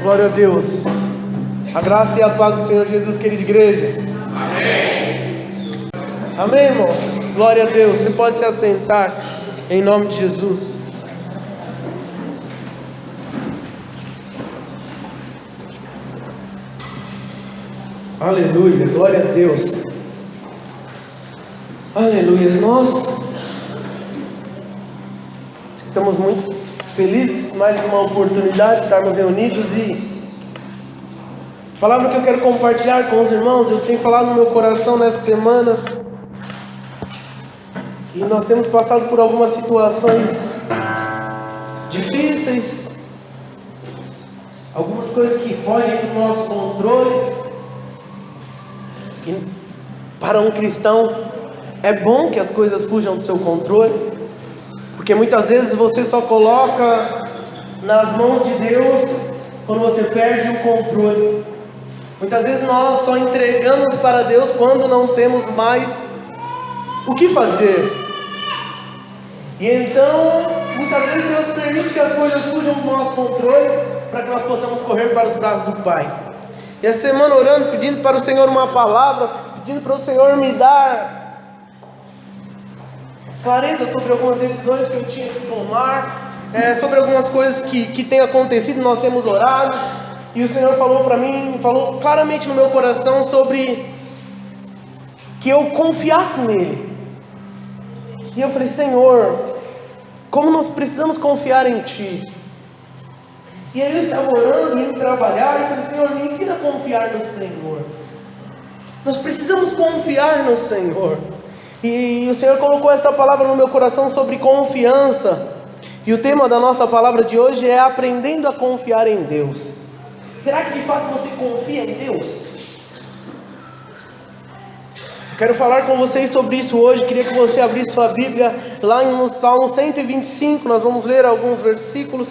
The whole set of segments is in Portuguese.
Glória a Deus. A graça e a paz do Senhor Jesus, querida igreja. Amém. Amém, irmãos. Glória a Deus. Você pode se assentar em nome de Jesus. Aleluia. Glória a Deus. Aleluia. Nós estamos muito felizes, mais uma oportunidade de estarmos reunidos, e a palavra que eu quero compartilhar com os irmãos, eu tenho falado no meu coração nessa semana, e nós temos passado por algumas situações difíceis, algumas coisas que fogem do nosso controle, e para um cristão é bom que as coisas fujam do seu controle, porque muitas vezes você só coloca nas mãos de Deus quando você perde o controle. Muitas vezes nós só entregamos para Deus quando não temos mais o que fazer. E então, muitas vezes Deus permite que as coisas fujam do nosso controle para que nós possamos correr para os braços do Pai. E essa semana orando, pedindo para o Senhor uma palavra, pedindo para o Senhor me dar clareza sobre algumas decisões que eu tinha que tomar, sobre algumas coisas que têm acontecido. Nós temos orado, e o Senhor falou para mim, falou claramente no meu coração sobre que eu confiasse nele. E eu falei: Senhor, como nós precisamos confiar em Ti. E aí eu estava orando, indo trabalhar, e falei: Senhor, me ensina a confiar no Senhor. Nós precisamos confiar no Senhor. E o Senhor colocou esta palavra no meu coração sobre confiança. E o tema da nossa palavra de hoje é aprendendo a confiar em Deus. Será que de fato você confia em Deus? Quero falar com vocês sobre isso hoje. Queria que você abrisse sua Bíblia lá no Salmo 125. Nós vamos ler alguns versículos,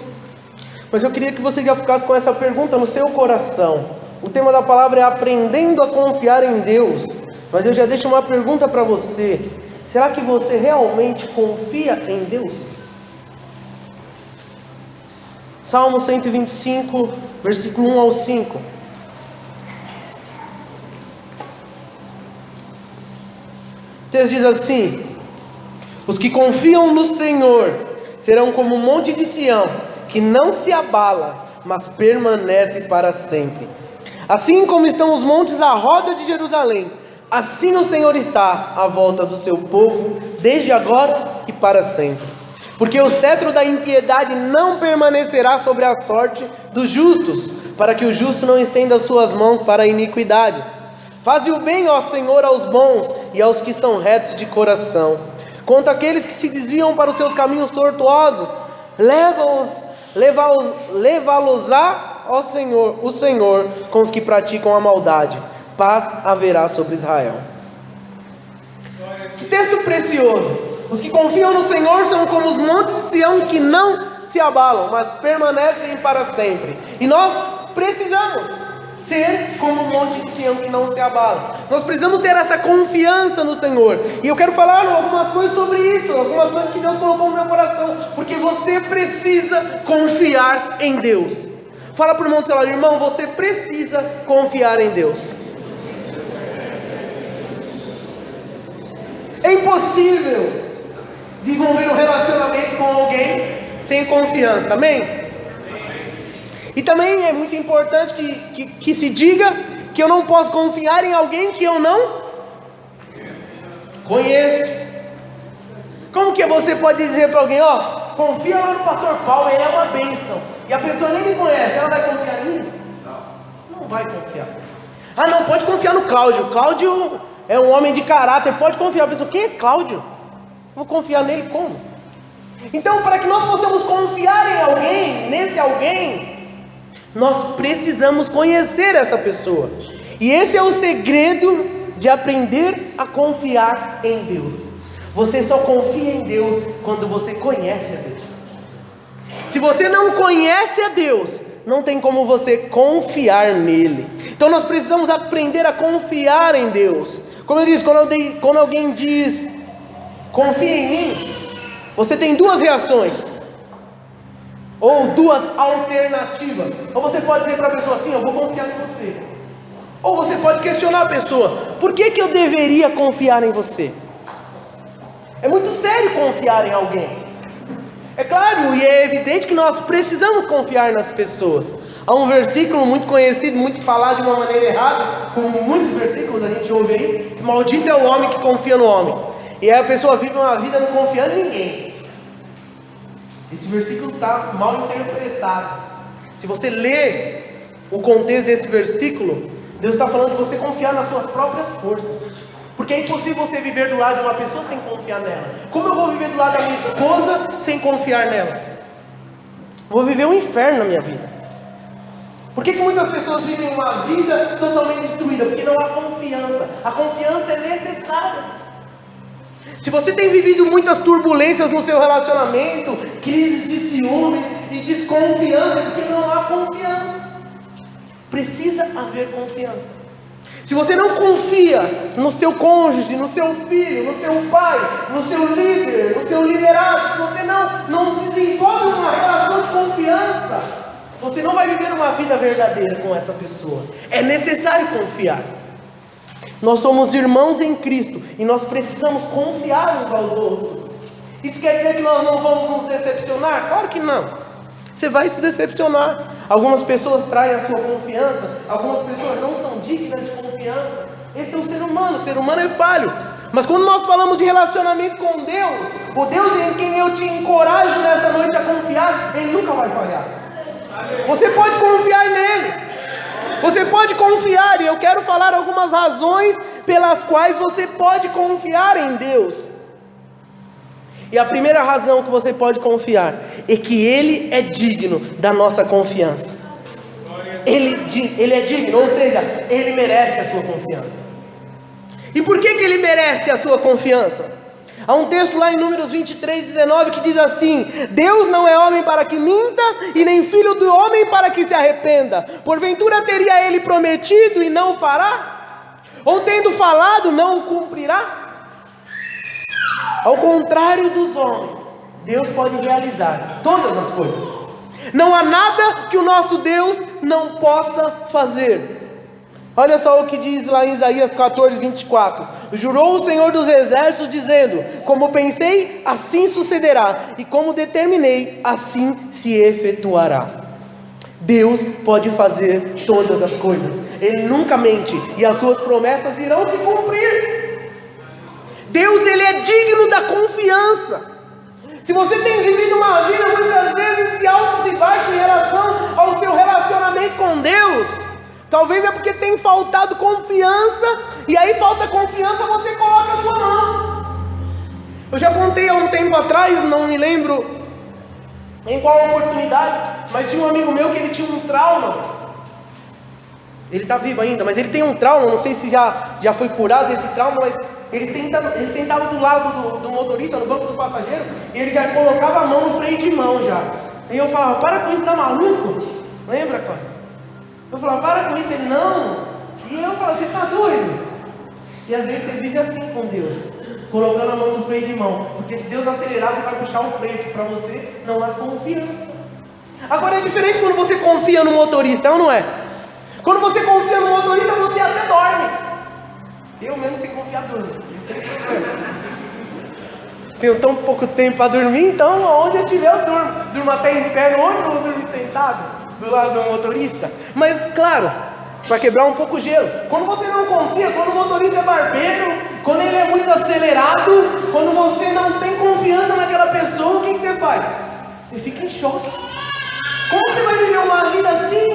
mas eu queria que você já ficasse com essa pergunta no seu coração. O tema da palavra é aprendendo a confiar em Deus. Mas eu já deixo uma pergunta para você: será que você realmente confia em Deus? Salmo 125, versículo 1 ao 5. O texto diz assim: os que confiam no Senhor serão como o monte de Sião, que não se abala, mas permanece para sempre. Assim como estão os montes à roda de Jerusalém, assim o Senhor está à volta do seu povo, desde agora e para sempre. Porque o cetro da impiedade não permanecerá sobre a sorte dos justos, para que o justo não estenda suas mãos para a iniquidade. Faze o bem, ó Senhor, aos bons e aos que são retos de coração. Contra aqueles que se desviam para os seus caminhos tortuosos, leva-los-á, ó Senhor, o Senhor, com os que praticam a maldade. Paz haverá sobre Israel. Que texto precioso! Os que confiam no Senhor são como os montes de Sião, que não se abalam, mas permanecem para sempre. E nós precisamos ser como o monte de Sião, que não se abala. Nós precisamos ter essa confiança no Senhor. E eu quero falar algumas coisas sobre isso, algumas coisas que Deus colocou no meu coração, porque você precisa confiar em Deus. Fala para o irmão do seu lado: irmão, você precisa confiar em Deus. É impossível desenvolver um relacionamento com alguém sem confiança, amém? E também é muito importante que se diga que eu não posso confiar em alguém que eu não conheço. Como que você pode dizer para alguém: ó, confia lá no pastor Paulo, ele é uma bênção, e a pessoa nem me conhece, ela vai confiar em mim? Não vai confiar. Ah, não, pode confiar no Cláudio. Cláudio é um homem de caráter, pode confiar. A pessoa: quem é Cláudio? Vou confiar nele como? Então, para que nós possamos confiar em alguém, nesse alguém, nós precisamos conhecer essa pessoa. E esse é o segredo de aprender a confiar em Deus. Você só confia em Deus quando você conhece a Deus. Se você não conhece a Deus, não tem como você confiar nele. Então nós precisamos aprender a confiar em Deus. Como eu disse, quando alguém diz: confia em mim, você tem duas reações. ou duas alternativas. Ou você pode dizer para a pessoa assim: eu vou confiar em você. Ou você pode questionar a pessoa: por que eu deveria confiar em você? É muito sério confiar em alguém. É claro e é evidente que nós precisamos confiar nas pessoas. Há um versículo muito conhecido, muito falado de uma maneira errada, como muitos versículos a gente ouve aí: maldito é o homem que confia no homem. E aí a pessoa vive uma vida não confiando em ninguém. Esse versículo está mal interpretado. Se você lê o contexto desse versículo, Deus está falando de você confiar nas suas próprias forças. Porque é impossível você viver do lado de uma pessoa sem confiar nela. Como eu vou viver do lado da minha esposa sem confiar nela? Vou viver um inferno na minha vida. Por que muitas pessoas vivem uma vida totalmente destruída? Porque não há confiança. A confiança é necessária. Se você tem vivido muitas turbulências no seu relacionamento, crises de ciúmes e desconfiança, é porque não há confiança. Precisa haver confiança. Se você não confia no seu cônjuge, no seu filho, no seu pai, no seu líder, no seu liderado, se você não desenvolve uma relação de confiança, você não vai viver uma vida verdadeira com essa pessoa. É necessário confiar. Nós somos irmãos em Cristo e nós precisamos confiar uns aos outros. Isso quer dizer que nós não vamos nos decepcionar? Claro que não. Você vai se decepcionar. Algumas pessoas traem a sua confiança, algumas pessoas não são dignas de confiança. Esse é o ser humano é falho. Mas quando nós falamos de relacionamento com Deus, o Deus em quem eu te encorajo nessa noite a confiar, Ele nunca vai falhar. Você pode confiar nele. Você pode confiar, e eu quero falar algumas razões pelas quais você pode confiar em Deus. E a primeira razão que você pode confiar é que Ele é digno da nossa confiança. Ele é digno, ou seja, Ele merece a sua confiança. E por que Ele merece a sua confiança? Há um texto lá em Números 23:19 que diz assim: Deus não é homem para que minta, e nem filho do homem para que se arrependa. Porventura teria Ele prometido e não fará? Ou tendo falado, não o cumprirá? Ao contrário dos homens, Deus pode realizar todas as coisas. Não há nada que o nosso Deus não possa fazer. Olha só o que diz lá em Isaías 14:24. Jurou o Senhor dos Exércitos, dizendo: como pensei, assim sucederá, e como determinei, assim se efetuará. Deus pode fazer todas as coisas. Ele nunca mente, e as suas promessas irão se cumprir. Deus, Ele é digno da confiança. Se você tem vivido uma vida muitas vezes de altos e baixos em relação ao seu relacionamento com Deus, talvez é porque tem faltado confiança, e aí falta confiança, você coloca a sua mão. Eu já contei há um tempo atrás, não me lembro em qual oportunidade, mas tinha um amigo meu que ele tinha um trauma. Ele está vivo ainda, mas ele tem um trauma, não sei se já foi curado desse trauma, mas ele sentava do lado do motorista, no banco do passageiro, e ele já colocava a mão no freio de mão já. E eu falava: para com isso, tá maluco? Lembra, cara? Eu falava: para com isso. Ele: não. E eu falava: você está doido? E às vezes você vive assim com Deus, colocando a mão no freio de mão, porque se Deus acelerar, você vai puxar o freio, que para você não há confiança. Agora é diferente quando você confia no motorista, é ou não é? Quando você confia no motorista, você até dorme. Eu mesmo sem confiar durmo. Tenho tão pouco tempo para dormir, então onde eu estiver eu durmo. Durmo até em pé, onde eu vou dormir sentado? Do lado do motorista. Mas claro, para quebrar um pouco o gelo, quando você não confia, quando o motorista é barbeiro, quando ele é muito acelerado, quando você não tem confiança naquela pessoa, o que você faz? Você fica em choque. Como você vai viver uma vida assim,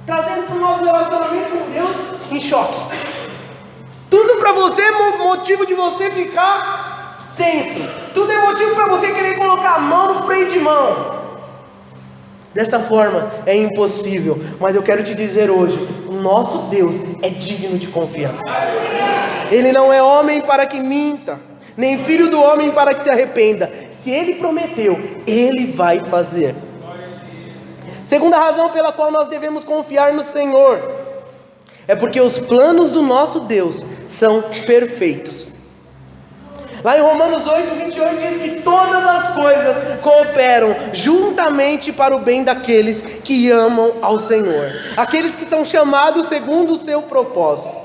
trazendo para o nosso relacionamento com Deus em choque? Tudo para você é motivo de você ficar tenso. Tudo é motivo para você querer colocar a mão no freio de mão. Dessa forma é impossível. Mas eu quero te dizer hoje: o nosso Deus é digno de confiança. Ele não é homem para que minta, nem filho do homem para que se arrependa. Se Ele prometeu, Ele vai fazer. Segunda razão pela qual nós devemos confiar no Senhor é porque os planos do nosso Deus são perfeitos. Lá em Romanos 8, 28 diz que todas as coisas cooperam juntamente para o bem daqueles que amam ao Senhor, aqueles que são chamados segundo o seu propósito.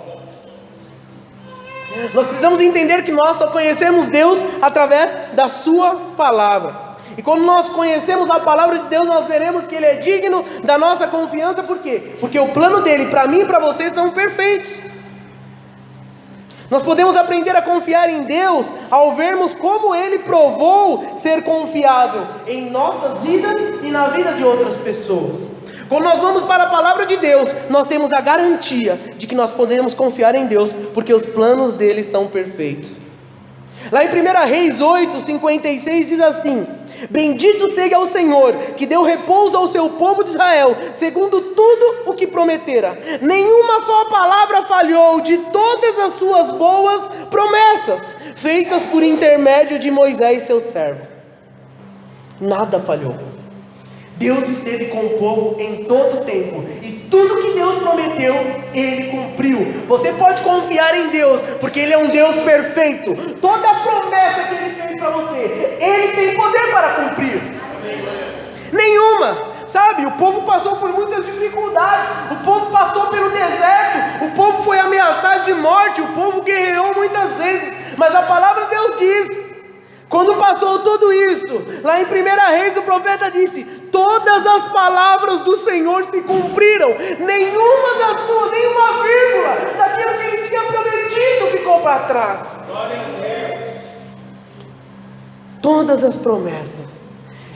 Nós precisamos entender que nós só conhecemos Deus através da sua palavra. E quando nós conhecemos a palavra de Deus, nós veremos que Ele é digno da nossa confiança. Por quê? Porque o plano dele para mim e para você são perfeitos. Nós podemos aprender a confiar em Deus ao vermos como Ele provou ser confiável em nossas vidas e na vida de outras pessoas. Quando nós vamos para a palavra de Deus, nós temos a garantia de que nós podemos confiar em Deus, porque os planos dele são perfeitos. Lá em 1 Reis 8, 56 diz assim: bendito seja o Senhor, que deu repouso ao seu povo de Israel, segundo tudo o que prometera. Nenhuma só palavra falhou de todas as suas boas promessas, feitas por intermédio de Moisés, seu servo. Nada falhou. Deus esteve com o povo em todo o tempo, e tudo que Deus prometeu, Ele cumpriu. Você pode confiar em Deus, porque Ele é um Deus perfeito. Toda a promessa que Ele fez para você, Ele tem poder para cumprir. Nenhuma, sabe? O povo passou por muitas dificuldades, o povo passou pelo deserto, o povo foi ameaçado de morte, o povo guerreou muitas vezes, mas a palavra de Deus diz, quando passou tudo isso, lá em 1 Reis o profeta disse: todas as palavras do Senhor se cumpriram, nenhuma vírgula daquilo que Ele tinha prometido ficou para trás. Todas as promessas.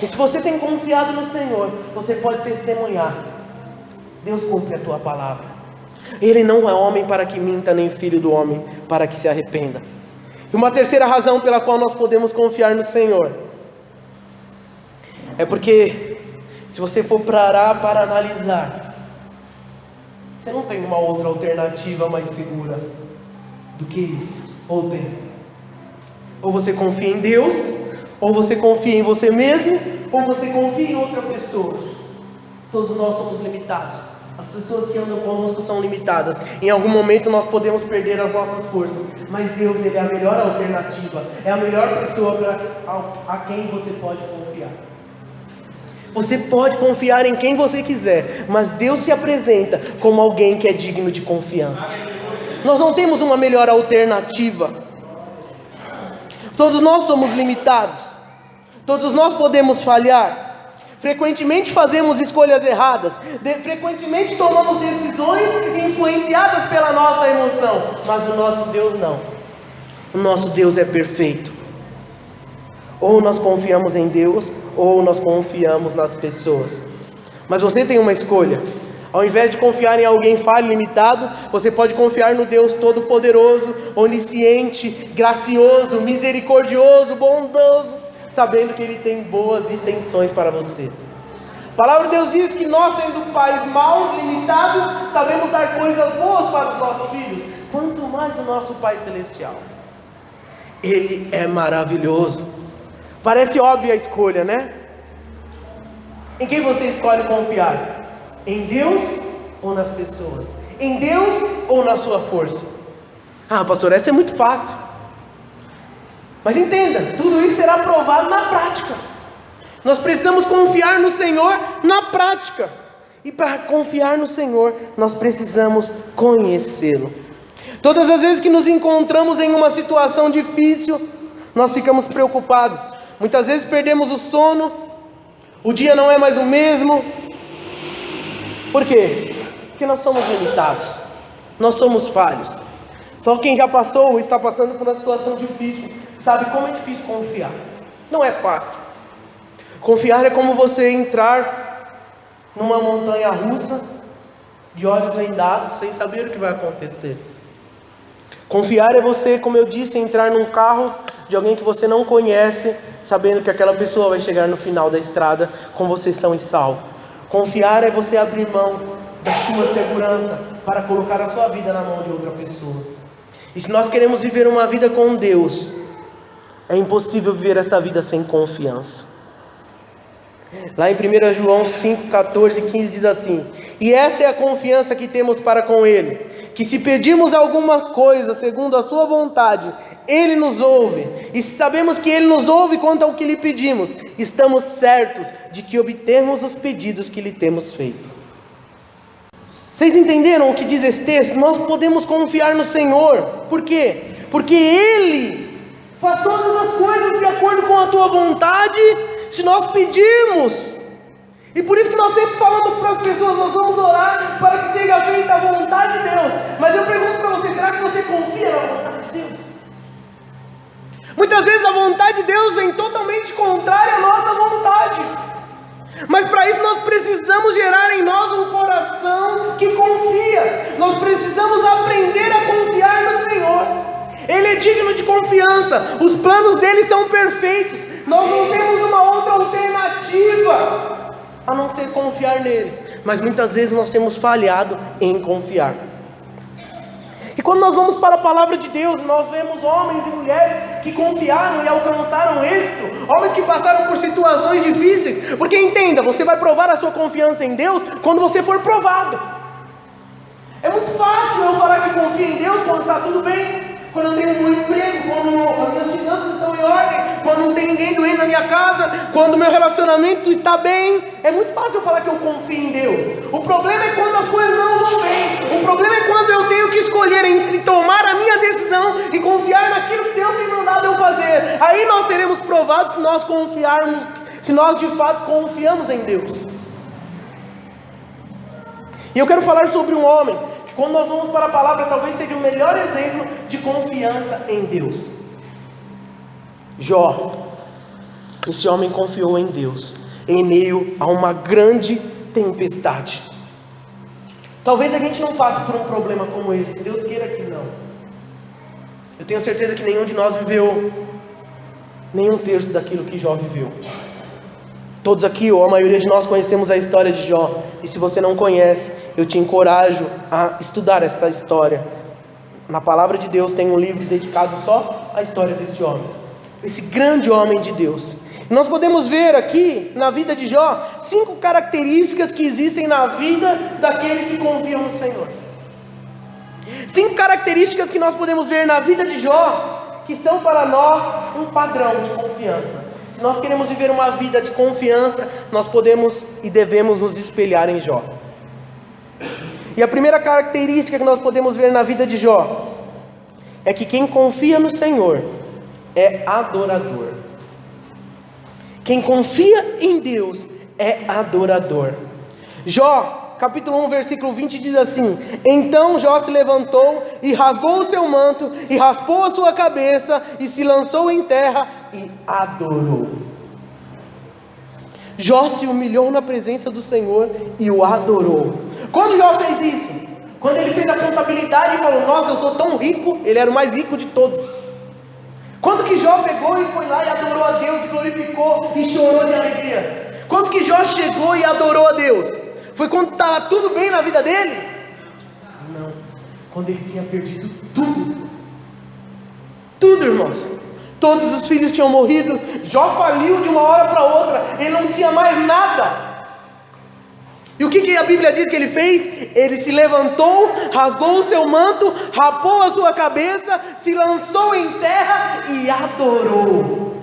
E se você tem confiado no Senhor, você pode testemunhar: Deus cumpre a tua palavra. Ele não é homem para que minta, nem filho do homem para que se arrependa. E uma terceira razão pela qual nós podemos confiar no Senhor é porque, se você for parar para analisar, você não tem uma outra alternativa mais segura do que isso. Ou tem? Ou você confia em Deus, ou você confia em você mesmo, ou você confia em outra pessoa. Todos nós somos limitados. As pessoas que andam conosco são limitadas. Em algum momento nós podemos perder as nossas forças, mas Deus, Ele é a melhor alternativa, é a melhor pessoa a quem você pode confiar. Você pode confiar em quem você quiser, mas Deus se apresenta como alguém que é digno de confiança. Nós não temos uma melhor alternativa. Todos nós somos limitados, todos nós podemos falhar. Frequentemente fazemos escolhas erradas, frequentemente tomamos decisões influenciadas pela nossa emoção, mas o nosso Deus não. O nosso Deus é perfeito. Ou nós confiamos em Deus, ou nós confiamos nas pessoas. Mas você tem uma escolha. Ao invés de confiar em alguém falho e limitado, você pode confiar no Deus Todo-Poderoso, onisciente, gracioso, misericordioso, bondoso, sabendo que Ele tem boas intenções para você. A palavra de Deus diz que nós, sendo pais maus, limitados, sabemos dar coisas boas para os nossos filhos. Quanto mais o nosso Pai Celestial. Ele é maravilhoso. Parece óbvia a escolha, né? Em quem você escolhe confiar? Em Deus ou nas pessoas? Em Deus ou na sua força? Ah, pastor, essa é muito fácil. Mas entenda, tudo isso será provado na prática. Nós precisamos confiar no Senhor na prática. E para confiar no Senhor, nós precisamos conhecê-lo. Todas as vezes que nos encontramos em uma situação difícil, nós ficamos preocupados. Muitas vezes perdemos o sono, o dia não é mais o mesmo. Por quê? Porque nós somos limitados, nós somos falhos. Só quem já passou ou está passando por uma situação difícil sabe como é difícil confiar. Não é fácil. Confiar é como você entrar numa montanha russa de olhos vendados, sem saber o que vai acontecer. Confiar é você, como eu disse, entrar num carro de alguém que você não conhece, sabendo que aquela pessoa vai chegar no final da estrada com você são e salvo. Confiar é você abrir mão da sua segurança para colocar a sua vida na mão de outra pessoa. E se nós queremos viver uma vida com Deus, é impossível viver essa vida sem confiança. Lá em 1 João 5, 14 e 15 diz assim: e esta é a confiança que temos para com Ele, que se pedirmos alguma coisa segundo a sua vontade, Ele nos ouve. E se sabemos que Ele nos ouve quanto ao que lhe pedimos, estamos certos de que obtemos os pedidos que lhe temos feito. Vocês entenderam o que diz esse texto? Nós podemos confiar no Senhor. Por quê? Porque Ele faz todas as coisas de acordo com a tua vontade, se nós pedirmos. E por isso que nós sempre falamos para as pessoas, nós vamos orar para que seja feita a vontade de Deus. Mas eu pergunto para você, será que você confia na vontade de Deus? Muitas vezes a vontade de Deus vem totalmente contrária à nossa vontade. Mas para isso nós precisamos gerar em nós um coração que confia. Nós precisamos aprender a confiar no Senhor. Ele é digno de confiança. Os planos dele são perfeitos. Nós não temos uma outra alternativa a não ser confiar nele. Mas muitas vezes nós temos falhado em confiar. E quando nós vamos para a palavra de Deus, nós vemos homens e mulheres que confiaram e alcançaram êxito, homens que passaram por situações difíceis, porque entenda, você vai provar a sua confiança em Deus quando você for provado. É muito fácil eu falar que confio em Deus quando está tudo bem, quando eu tenho um bom emprego, quando as minhas finanças estão em ordem, quando não tem ninguém doente na minha casa, quando o meu relacionamento está bem. É muito fácil eu falar que eu confio em Deus. O problema é quando as coisas não vão bem. O problema é quando eu tenho que escolher entre tomar a minha decisão e confiar naquilo que Deus tem mandado eu fazer. Aí nós seremos provados se nós confiarmos, se nós de fato confiamos em Deus. E eu quero falar sobre um homem que, quando nós vamos para a palavra, talvez seja o melhor exemplo de confiança em Deus. Jó. Esse homem confiou em Deus em meio a uma grande tempestade. Talvez a gente não passe por um problema como esse, Deus queira que não. Eu tenho certeza que nenhum de nós viveu nem um terço daquilo que Jó viveu. Todos aqui, ou a maioria de nós, conhecemos a história de Jó. E se você não conhece, eu te encorajo a estudar esta história. Na palavra de Deus tem um livro dedicado só à história desse homem, esse grande homem de Deus. Nós podemos ver aqui na vida de Jó 5 características que existem na vida daquele que confia no Senhor. 5 características que nós podemos ver na vida de Jó, que são para nós um padrão de confiança. Se nós queremos viver uma vida de confiança, nós podemos e devemos nos espelhar em Jó. E a primeira característica que nós podemos ver na vida de Jó é que quem confia no Senhor é adorador. Quem confia em Deus é adorador. Jó, capítulo 1, versículo 20 diz assim: Então Jó se levantou e rasgou o seu manto e raspou a sua cabeça e se lançou em terra e adorou. Jó se humilhou na presença do Senhor e o adorou. Quando Jó fez isso? Quando ele fez a contabilidade e falou: nossa, eu sou tão rico. Ele era o mais rico de todos. Quando que Jó pegou e foi lá e adorou a Deus, e glorificou e chorou de alegria? Quando que Jó chegou e adorou a Deus? Foi quando estava tudo bem na vida dele? Não, quando ele tinha perdido tudo. Tudo, irmãos. Todos os filhos tinham morrido. Jó faliu de uma hora para outra. Ele não tinha mais nada. E o que a Bíblia diz que ele fez? Ele se levantou, rasgou o seu manto, rapou a sua cabeça, se lançou em terra e adorou.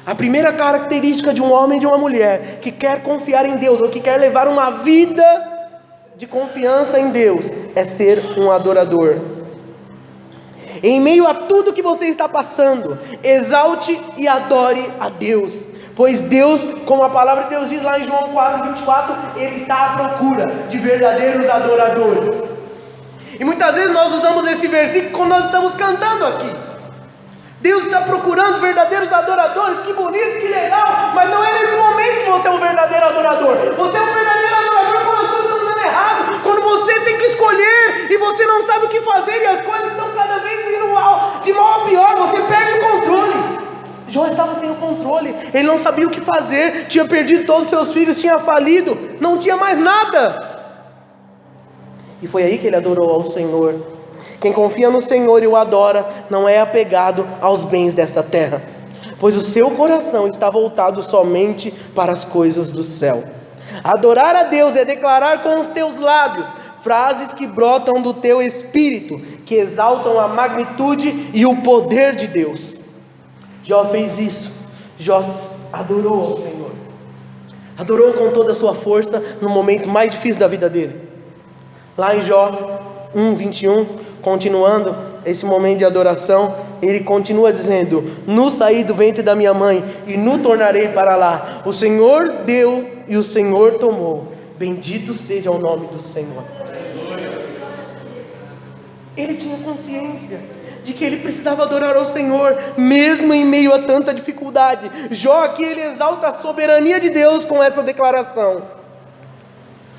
A primeira característica de um homem e de uma mulher que quer confiar em Deus, ou que quer levar uma vida de confiança em Deus, é ser um adorador. Em meio a tudo que você está passando, exalte e adore a Deus. Pois Deus, como a palavra de Deus diz lá em João 4:24, Ele está à procura de verdadeiros adoradores. E muitas vezes nós usamos esse versículo quando nós estamos cantando aqui. Deus está procurando verdadeiros adoradores. Que bonito, que legal. Mas não é nesse momento que você é um verdadeiro adorador. Você é um verdadeiro adorador quando as coisas estão dando errado, quando você tem que escolher e você não sabe o que fazer e as coisas estão cada vez indo de mal a pior. Você perde o controle. Jó estava sem o controle, ele não sabia o que fazer, tinha perdido todos os seus filhos, tinha falido, não tinha mais nada. E foi aí que ele adorou ao Senhor. Quem confia no Senhor e o adora, não é apegado aos bens dessa terra, pois o seu coração está voltado somente para as coisas do céu. Adorar a Deus é declarar com os teus lábios frases que brotam do teu espírito que exaltam a magnitude e o poder de Deus. Jó fez isso. Jó adorou ao Senhor. Adorou com toda a sua força no momento mais difícil da vida dele. Lá em Jó 1:21, continuando esse momento de adoração, ele continua dizendo: "Nu saí do ventre da minha mãe e nu tornarei para lá. O Senhor deu e o Senhor tomou. Bendito seja o nome do Senhor." Ele tinha consciência de que ele precisava adorar ao Senhor, mesmo em meio a tanta dificuldade. Jó aqui, ele exalta a soberania de Deus com essa declaração.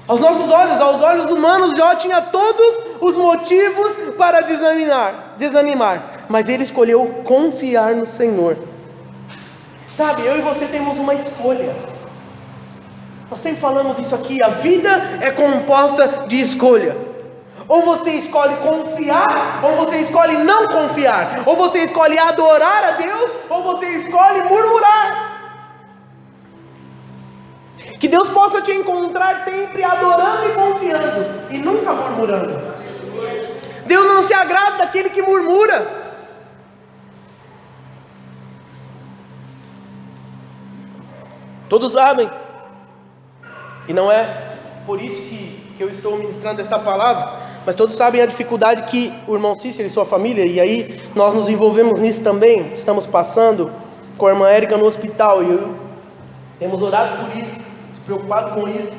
Aos nossos olhos, aos olhos humanos, Jó tinha todos os motivos para desanimar, mas ele escolheu confiar no Senhor. Sabe, eu e você temos uma escolha. Nós sempre falamos isso aqui, a vida é composta de escolha. Ou você escolhe confiar, ou você escolhe não confiar. Ou você escolhe adorar a Deus, ou você escolhe murmurar. Que Deus possa te encontrar sempre adorando e confiando, e nunca murmurando. Deus não se agrada daquele que murmura. Todos sabem, e não é por isso que eu estou ministrando esta palavra, mas todos sabem a dificuldade que o irmão Cícero e sua família, e aí nós nos envolvemos nisso também, estamos passando com a irmã Érica no hospital, e temos orado por isso, se preocupado com isso,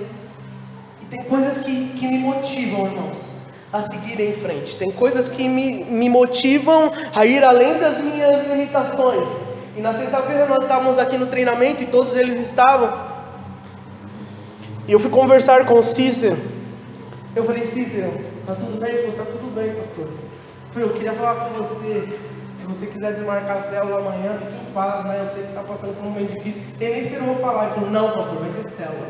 e tem coisas que me motivam, irmãos, a seguir em frente, tem coisas que me motivam a ir além das minhas limitações. E na sexta-feira nós estávamos aqui no treinamento, e todos eles estavam, e eu fui conversar com o Cícero. Eu falei: "Cícero, tá tudo bem?" Ele falou: "Tá tudo bem, pastor." Eu falei: "Eu queria falar com você, se você quiser desmarcar a célula amanhã, fique em paz, né? Eu sei que está passando por um momento difícil." Ele nem esperou eu falar, ele falou: "Não, pastor, vai ter célula."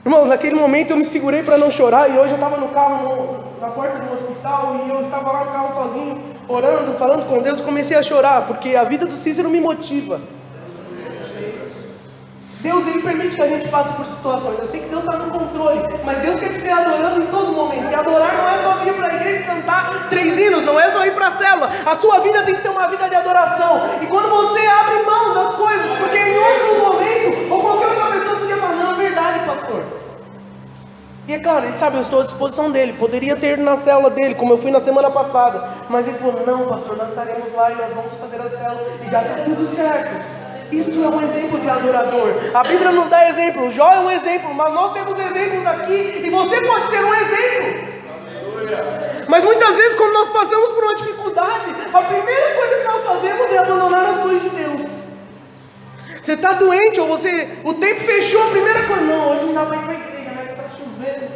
Irmãos, naquele momento eu me segurei para não chorar, e hoje eu estava no carro, na porta do hospital, e eu estava lá no carro sozinho, orando, falando com Deus, comecei a chorar, porque a vida do Cícero me motiva. Deus, Ele permite que a gente passe por situações. Eu sei que Deus está no controle, mas Deus quer te ter adorando em todo momento. E adorar não é só vir para a igreja e cantar 3 hinos, não é só ir para a célula. A sua vida tem que ser uma vida de adoração. E quando você abre mão das coisas, porque em outro momento, ou qualquer outra pessoa podia falar: "Não, é verdade, pastor." E é claro, ele sabe, eu estou à disposição dele. Poderia ter ido na célula dele, como eu fui na semana passada. Mas ele falou: "Não, pastor, nós estaremos lá e nós vamos fazer a célula e já está tudo certo." Isso é um exemplo de adorador. A Bíblia nos dá exemplo. Jó é um exemplo, mas nós temos exemplos aqui, e você pode ser um exemplo. Mas muitas vezes, quando nós passamos por uma dificuldade, a primeira coisa que nós fazemos é abandonar as coisas de Deus. Você está doente, ou o tempo fechou, a primeira coisa: "Não, hoje não dá para ir para a igreja, né? Está chovendo."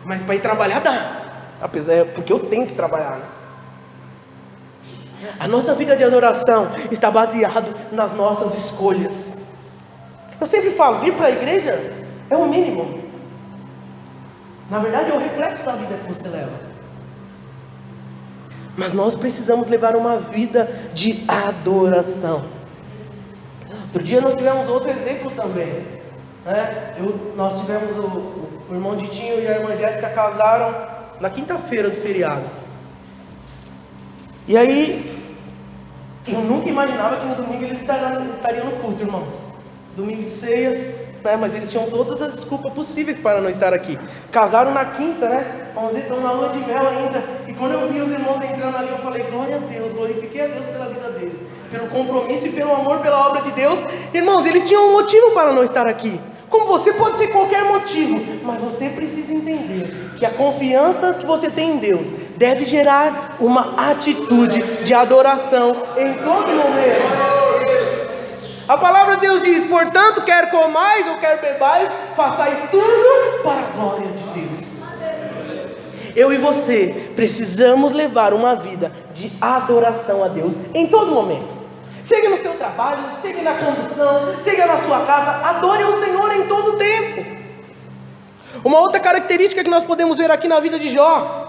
Mas para ir trabalhar dá, porque eu tenho que trabalhar, né? A nossa vida de adoração está baseada nas nossas escolhas. Eu sempre falo, vir para a igreja é o mínimo. Na verdade é o reflexo da vida que você leva. Mas nós precisamos levar uma vida de adoração. Outro dia nós tivemos outro exemplo também, né? Nós tivemos o irmão Ditinho e a irmã Jéssica casaram na quinta-feira do feriado. E aí, eu nunca imaginava que no domingo eles estariam no culto, irmãos. Domingo de ceia, né? Mas eles tinham todas as desculpas possíveis para não estar aqui. Casaram na quinta, né? Vamos dizer, estão na lua de mel ainda. E quando eu vi os irmãos entrando ali, eu falei: glória a Deus, glorifiquei a Deus pela vida deles, pelo compromisso e pelo amor pela obra de Deus. Irmãos, eles tinham um motivo para não estar aqui. Como você pode ter qualquer motivo, mas você precisa entender que a confiança que você tem em Deus deve gerar uma atitude de adoração em todo momento. A palavra de Deus diz: portanto, quer comais ou quer bebais, façais tudo para a glória de Deus. Eu e você precisamos levar uma vida de adoração a Deus em todo momento. Seja no seu trabalho, seja na condução, seja na sua casa, adore o Senhor em todo tempo. Uma outra característica que nós podemos ver aqui na vida de Jó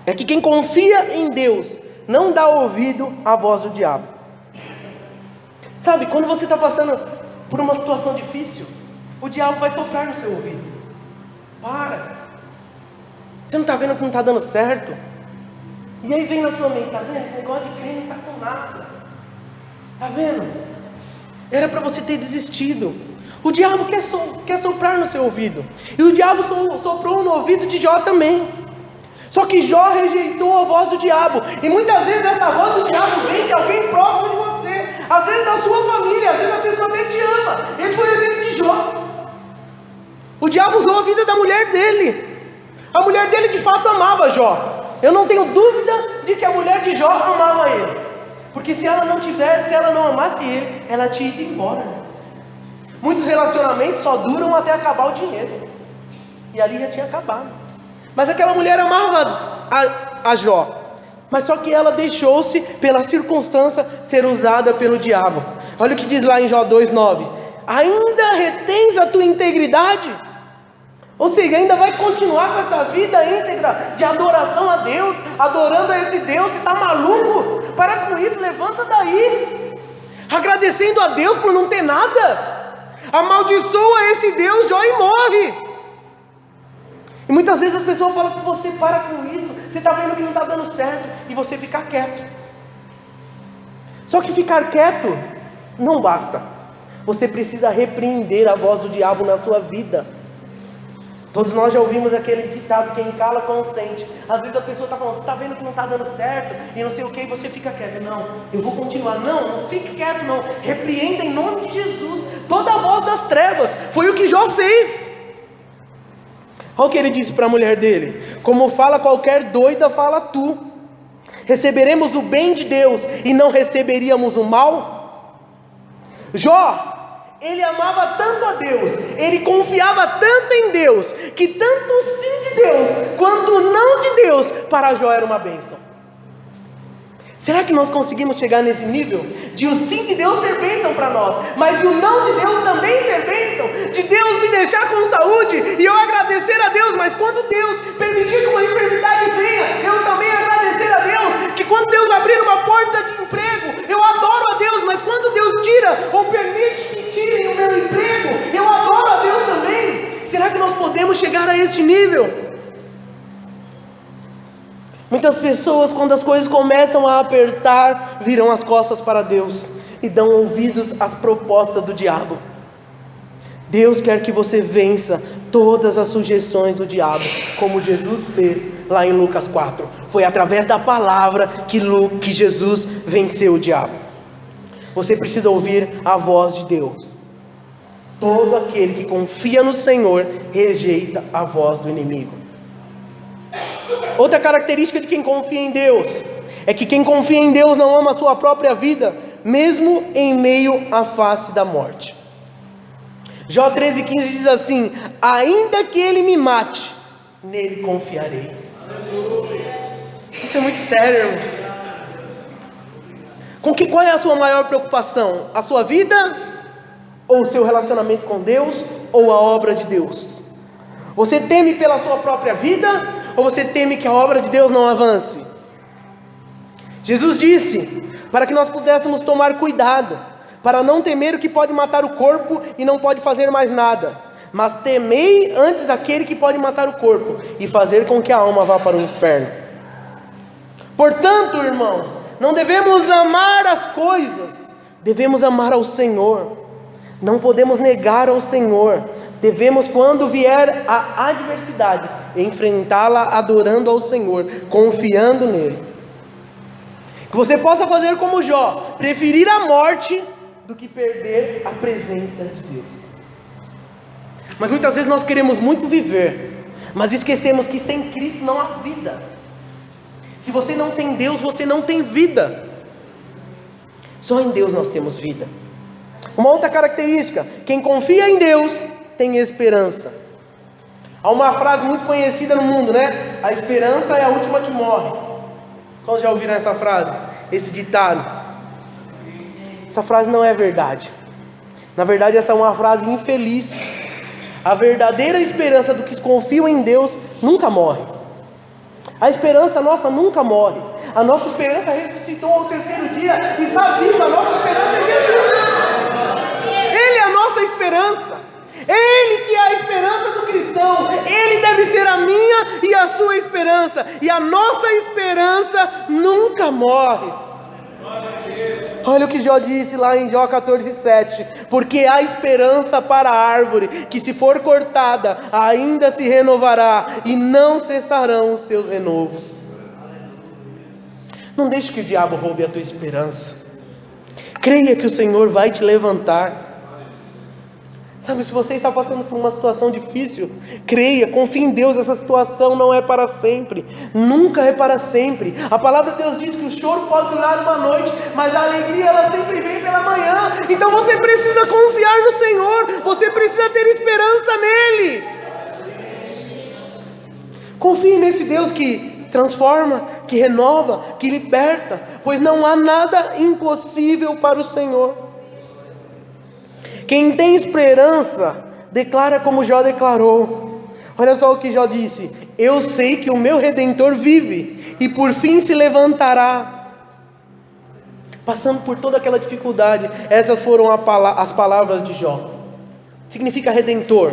é que quem confia em Deus não dá ouvido à voz do diabo. Sabe, quando você está passando por uma situação difícil, o diabo vai soprar no seu ouvido. Para. Você não está vendo que não está dando certo? E aí vem na sua mente, está vendo? Esse negócio de crente não está com nada. Está vendo? Era para você ter desistido. O diabo quer soprar no seu ouvido. E o diabo soprou no ouvido de Jó também. Só que Jó rejeitou a voz do diabo. E muitas vezes essa voz do diabo vem de alguém próximo de você. Às vezes da sua família, às vezes a pessoa até te ama. Esse foi o exemplo de Jó. O diabo usou a vida da mulher dele. A mulher dele de fato amava Jó. Eu não tenho dúvida de que a mulher de Jó amava ele. Porque se ela não amasse ele, ela tinha ido embora. Muitos relacionamentos só duram até acabar o dinheiro. E ali já tinha acabado. Mas aquela mulher amava a Jó. Mas só que ela deixou-se, pela circunstância, ser usada pelo diabo. Olha o que diz lá em Jó 2,9. Ainda retens a tua integridade? Ou seja, ainda vai continuar com essa vida íntegra de adoração a Deus, adorando a esse Deus? Você está maluco? Para com isso, levanta daí. Agradecendo a Deus por não ter nada. Amaldiçoa esse Deus, Jó, e morre. E muitas vezes as pessoas falam com você, para com isso, você está vendo que não está dando certo, e você fica quieto. Só que ficar quieto não basta. Você precisa repreender a voz do diabo na sua vida. Todos nós já ouvimos aquele ditado, quem cala consente. Às vezes a pessoa está falando, você está vendo que não está dando certo, e não sei o que, e você fica quieto. Não, eu vou continuar. Não fique quieto não. Repreenda em nome de Jesus toda a voz das trevas. Foi o que Jó fez. Olha o que ele disse para a mulher dele: como fala qualquer doida, fala tu. Receberemos o bem de Deus e não receberíamos o mal? Jó, ele amava tanto a Deus, ele confiava tanto em Deus, que tanto o sim de Deus quanto o não de Deus para Jó era uma bênção. Será que nós conseguimos chegar nesse nível de o sim de Deus ser bênção para nós, mas de o não de Deus também ser bênção? De Deus me deixar com saúde e eu agradecer a Deus, mas quando Deus permitir que uma enfermidade venha, eu também agradecer a Deus. Que quando Deus abrir uma porta de emprego, eu adoro a Deus, mas quando Deus tira ou permite que tirem o meu emprego, eu adoro a Deus também. Será que nós podemos chegar a este nível? Muitas pessoas, quando as coisas começam a apertar, viram as costas para Deus e dão ouvidos às propostas do diabo. Deus quer que você vença todas as sugestões do diabo, como Jesus fez lá em Lucas 4. Foi através da palavra que Jesus venceu o diabo. Você precisa ouvir a voz de Deus. Todo aquele que confia no Senhor rejeita a voz do inimigo. Outra característica de quem confia em Deus é que quem confia em Deus não ama a sua própria vida, mesmo em meio à face da morte. Jó 13,15 diz assim: ainda que ele me mate, nele confiarei. Isso é muito sério, irmãos. Qual é a sua maior preocupação? A sua vida? Ou o seu relacionamento com Deus? Ou a obra de Deus? Você teme pela sua própria vida? Ou você teme que a obra de Deus não avance? Jesus disse para que nós pudéssemos tomar cuidado, para não temer o que pode matar o corpo e não pode fazer mais nada, mas temei antes aquele que pode matar o corpo e fazer com que a alma vá para o inferno. Portanto, irmãos, não devemos amar as coisas, devemos amar ao Senhor. Não podemos negar ao Senhor. Devemos, quando vier a adversidade, enfrentá-la adorando ao Senhor, confiando nele. Que você possa fazer como Jó, preferir a morte do que perder a presença de Deus. Mas muitas vezes nós queremos muito viver, mas esquecemos que sem Cristo não há vida. Se você não tem Deus, você não tem vida. Só em Deus nós temos vida. Uma outra característica: quem confia em Deus tem esperança. Há uma frase muito conhecida no mundo, né? A esperança é a última que morre. Quantos já ouviram essa frase? Esse ditado? Essa frase não é verdade. Na verdade, essa é uma frase infeliz. A verdadeira esperança do que confiam em Deus nunca morre. A esperança nossa nunca morre. A nossa esperança ressuscitou ao terceiro dia e está viva. A nossa esperança é Jesus. Ele é a nossa esperança. Ele que é a esperança do cristão. Ele confie a sua esperança, e a nossa esperança nunca morre. Olha o que Jó disse lá em Jó 14:7, porque há esperança para a árvore, que se for cortada, ainda se renovará, e não cessarão os seus renovos. Não deixe que o diabo roube a tua esperança. Creia que o Senhor vai te levantar. Sabe, se você está passando por uma situação difícil, creia, confie em Deus, essa situação não é para sempre, nunca é para sempre. A palavra de Deus diz que o choro pode durar uma noite, mas a alegria ela sempre vem pela manhã. Então você precisa confiar no Senhor, você precisa ter esperança nele. Confie nesse Deus que transforma, que renova, que liberta, pois não há nada impossível para o Senhor. Quem tem esperança, declara como Jó declarou. Olha só o que Jó disse: eu sei que o meu Redentor vive, e por fim se levantará. Passando por toda aquela dificuldade, essas foram as palavras de Jó. Significa Redentor.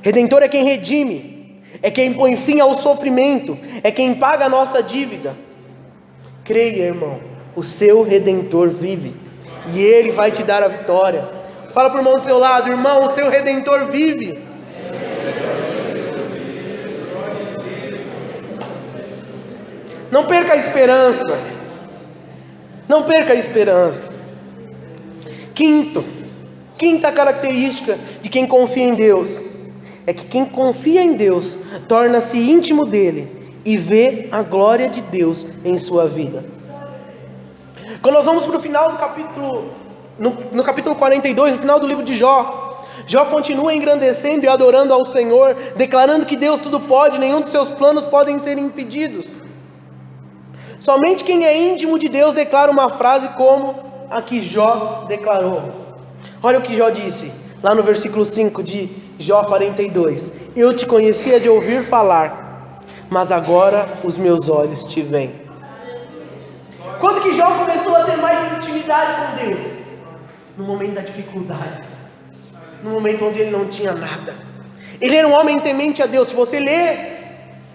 Redentor é quem redime, é quem põe fim ao sofrimento, é quem paga a nossa dívida. Creia, irmão, o seu Redentor vive, e Ele vai te dar a vitória. Fala para o irmão do seu lado: irmão, o seu Redentor vive. Não perca a esperança. Não perca a esperança. Quinta característica de quem confia em Deus é que quem confia em Deus torna-se íntimo dele e vê a glória de Deus em sua vida. Quando nós vamos para o final do capítulo, no capítulo 42, no final do livro de Jó, Jó continua engrandecendo e adorando ao Senhor, declarando que Deus tudo pode, nenhum dos seus planos podem ser impedidos. Somente quem é íntimo de Deus declara uma frase como a que Jó declarou. Olha o que Jó disse, lá no versículo 5 de Jó 42. Eu te conhecia de ouvir falar, mas agora os meus olhos te veem. Quando que Jó começou a ter mais intimidade com Deus? No momento da dificuldade, no momento onde ele não tinha nada. Ele era um homem temente a Deus. Se você ler,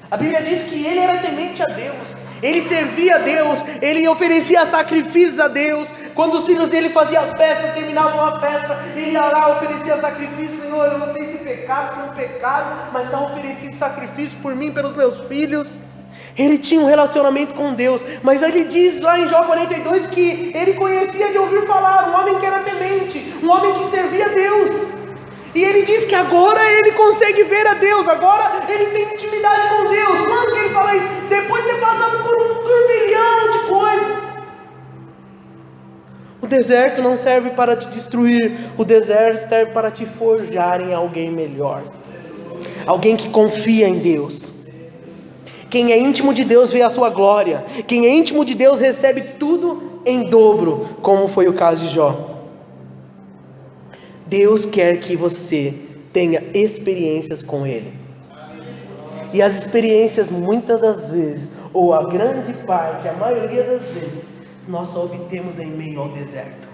a Bíblia diz que ele era temente a Deus, ele servia a Deus, ele oferecia sacrifícios a Deus. Quando os filhos dele faziam festa, terminavam a festa, ele ia lá, oferecia sacrifício. Senhor, eu não sei se pecado foi um pecado, mas está oferecido sacrifício por mim, pelos meus filhos. Ele tinha um relacionamento com Deus, mas ele diz lá em Jó 42 que ele conhecia de ouvir falar, um homem que era temente, um homem que servia a Deus. E ele diz que agora ele consegue ver a Deus, agora ele tem intimidade com Deus. Quando que ele fala isso? Depois de ter passado por um turbilhão de coisas. O deserto não serve para te destruir, o deserto serve para te forjar em alguém melhor, alguém que confia em Deus. Quem é íntimo de Deus vê a sua glória. Quem é íntimo de Deus recebe tudo em dobro, como foi o caso de Jó. Deus quer que você tenha experiências com Ele. E as experiências muitas das vezes, ou a grande parte, a maioria das vezes, nós só obtemos em meio ao deserto.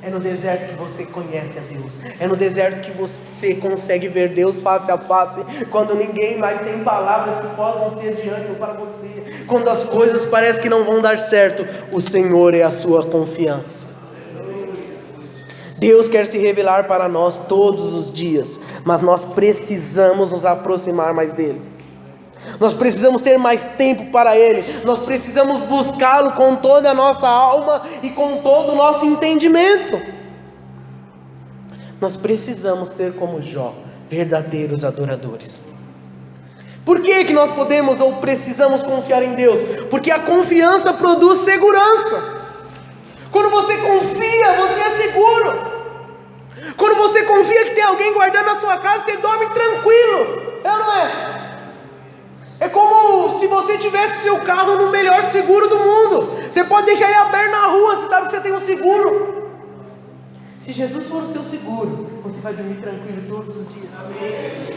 É no deserto que você conhece a Deus. É no deserto que você consegue ver Deus face a face. Quando ninguém mais tem palavras que possam ser diante para você. Quando as coisas parecem que não vão dar certo, o Senhor é a sua confiança. Deus quer se revelar para nós todos os dias, mas nós precisamos nos aproximar mais dEle. Nós precisamos ter mais tempo para Ele. Nós precisamos buscá-lo com toda a nossa alma e com todo o nosso entendimento. Nós precisamos ser como Jó, verdadeiros adoradores. Por que nós podemos ou precisamos confiar em Deus? Porque a confiança produz segurança. Quando você confia, você é seguro. Quando você confia que tem alguém guardando a sua casa, você dorme tranquilo. É ou não é? É como se você tivesse seu carro no melhor seguro do mundo. Você pode deixar ele aberto na rua, você sabe que você tem um seguro. Se Jesus for o seu seguro, você vai dormir tranquilo todos os dias.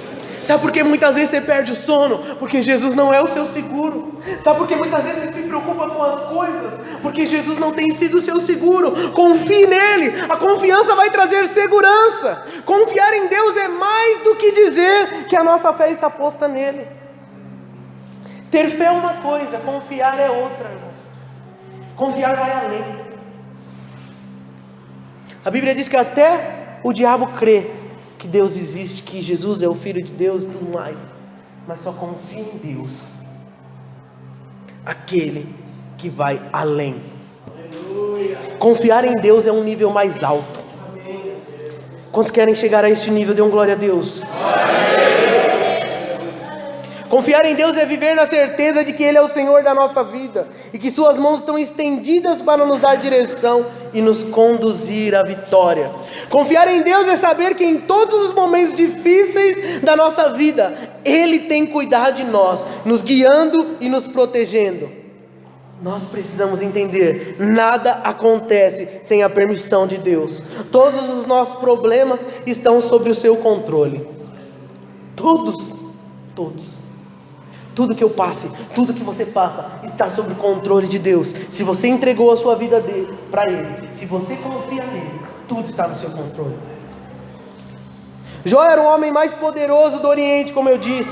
Sabe por que muitas vezes você perde o sono? Porque Jesus não é o seu seguro. Sabe por que muitas vezes você se preocupa com as coisas? Porque Jesus não tem sido o seu seguro. Confie nele, a confiança vai trazer segurança. Confiar em Deus é mais do que dizer que a nossa fé está posta nele. Ter fé é uma coisa, confiar é outra, irmãos. Confiar vai além. A Bíblia diz que até o diabo crê que Deus existe, que Jesus é o Filho de Deus e tudo mais, mas só confia em Deus aquele que vai além. Aleluia. Confiar em Deus é um nível mais alto. Amém. Quantos querem chegar a esse nível? Dê um glória a Deus. Confiar em Deus é viver na certeza de que Ele é o Senhor da nossa vida e que suas mãos estão estendidas para nos dar direção e nos conduzir à vitória. Confiar em Deus é saber que em todos os momentos difíceis da nossa vida, Ele tem cuidado de nós, nos guiando e nos protegendo. Nós precisamos entender, nada acontece sem a permissão de Deus. Todos os nossos problemas estão sob o seu controle. Todos. Tudo que eu passe, tudo que você passa, está sob o controle de Deus. Se você entregou a sua vida para Ele, se você confia nele, tudo está no seu controle. Jó era o homem mais poderoso do Oriente, como eu disse.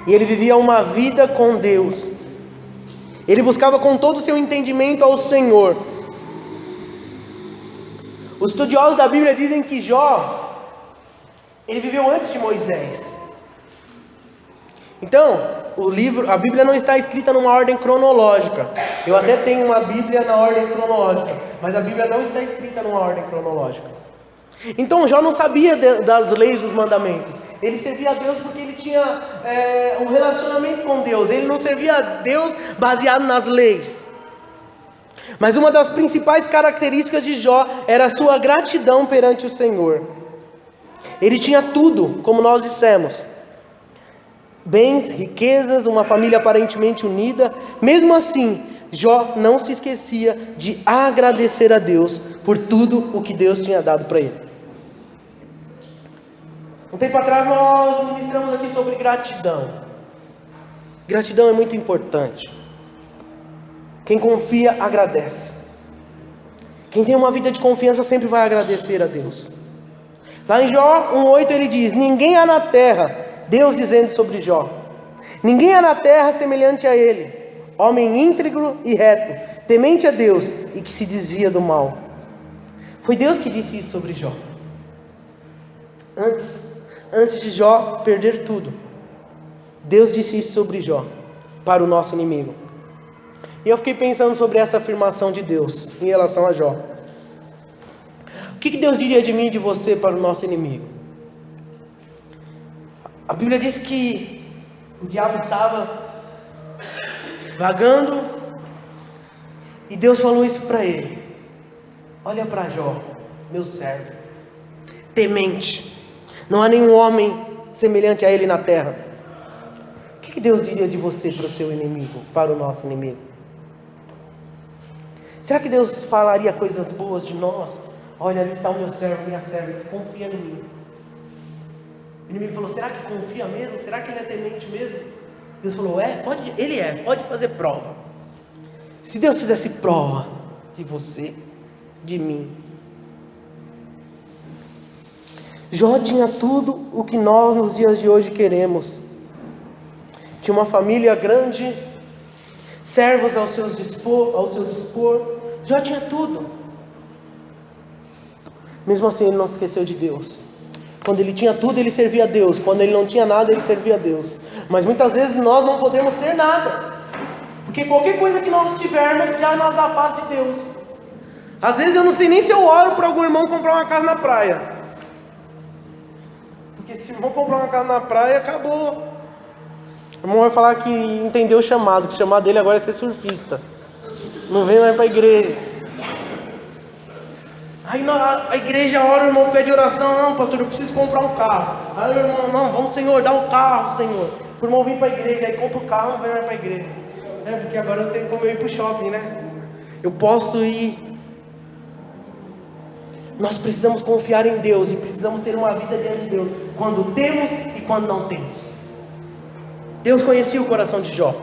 E ele vivia uma vida com Deus. Ele buscava com todo o seu entendimento ao Senhor. Os estudiosos da Bíblia dizem que Jó, ele viveu antes de Moisés. Então, a Bíblia não está escrita numa ordem cronológica. Eu até tenho uma Bíblia na ordem cronológica, mas a Bíblia não está escrita numa ordem cronológica. Então, Jó não sabia das leis, dos mandamentos. Ele servia a Deus porque ele tinha um relacionamento com Deus. Ele não servia a Deus baseado nas leis. Mas uma das principais características de Jó era a sua gratidão perante o Senhor. Ele tinha tudo, como nós dissemos. Bens, riquezas, uma família aparentemente unida. Mesmo assim, Jó não se esquecia de agradecer a Deus por tudo o que Deus tinha dado para ele. Um tempo atrás nós ministramos aqui sobre gratidão. Gratidão é muito importante. Quem confia, agradece. Quem tem uma vida de confiança sempre vai agradecer a Deus. Lá em Jó 1,8 ele diz: ninguém há na terra, Deus dizendo sobre Jó, ninguém há na terra semelhante a ele, homem íntegro e reto, temente a Deus e que se desvia do mal. Foi Deus que disse isso sobre Jó. Antes de Jó perder tudo, Deus disse isso sobre Jó, para o nosso inimigo. E eu fiquei pensando sobre essa afirmação de Deus em relação a Jó. O que Deus diria de mim e de você para o nosso inimigo? A Bíblia diz que o diabo estava vagando e Deus falou isso para ele: olha para Jó, meu servo, temente, não há nenhum homem semelhante a ele na terra. O que Deus diria de você para o seu inimigo, para o nosso inimigo? Será que Deus falaria coisas boas de nós? Olha, ali está o meu servo, minha serva, confia em mim. O inimigo falou: será que confia mesmo? Será que ele é temente mesmo? Deus falou: pode fazer prova. Se Deus fizesse prova de você, de mim. Jó tinha tudo o que nós nos dias de hoje queremos. Tinha uma família grande, servos ao seu dispor. Jó tinha tudo. Mesmo assim ele não se esqueceu de Deus. Quando ele tinha tudo, ele servia a Deus. Quando ele não tinha nada, ele servia a Deus. Mas muitas vezes nós não podemos ter nada, porque qualquer coisa que nós tivermos já nos afasta de Deus. Às vezes eu não sei nem se eu oro para algum irmão comprar uma casa na praia, porque se o irmão comprar uma casa na praia, acabou. O irmão vai falar que entendeu o chamado, que o chamado dele agora é ser surfista, não vem mais para a igreja. Aí a igreja ora, o irmão pede oração: não, pastor, eu preciso comprar um carro. Aí o irmão: não, vamos, Senhor, dá o carro, Senhor. O irmão vem para a igreja, aí compra o carro, não vem mais para a igreja. Porque agora eu tenho como eu ir para o shopping, né? Eu posso ir. Nós precisamos confiar em Deus e precisamos ter uma vida diante de Deus, quando temos e quando não temos. Deus conhecia o coração de Jó.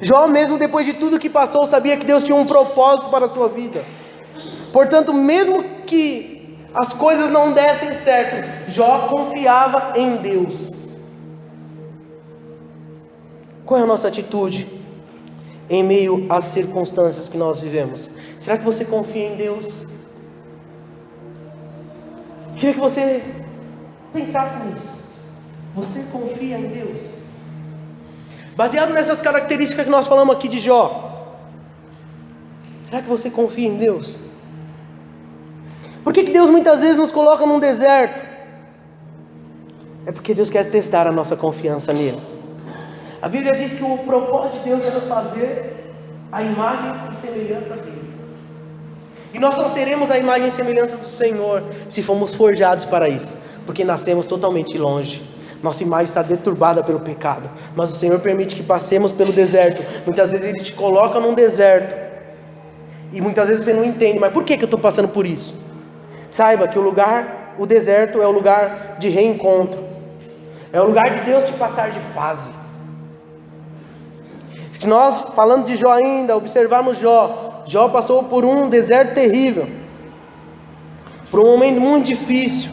Jó, mesmo depois de tudo que passou, sabia que Deus tinha um propósito para a sua vida. Portanto, mesmo que as coisas não dessem certo, Jó confiava em Deus. Qual é a nossa atitude em meio às circunstâncias que nós vivemos? Será que você confia em Deus? Queria que você pensasse nisso. Você confia em Deus? Baseado nessas características que nós falamos aqui de Jó, será que você confia em Deus? Por que Deus muitas vezes nos coloca num deserto? É porque Deus quer testar a nossa confiança nele. A Bíblia diz que o propósito de Deus é nos fazer a imagem e semelhança dele. E nós só seremos a imagem e semelhança do Senhor se formos forjados para isso, porque nascemos totalmente longe. Nossa imagem está deturbada pelo pecado, mas o Senhor permite que passemos pelo deserto. Muitas vezes Ele te coloca num deserto, e muitas vezes você não entende, mas por que eu estou passando por isso? Saiba que o deserto é o lugar de reencontro, é o lugar de Deus te passar de fase. Se nós, falando de Jó ainda, observarmos Jó passou por um deserto terrível, por um momento muito difícil,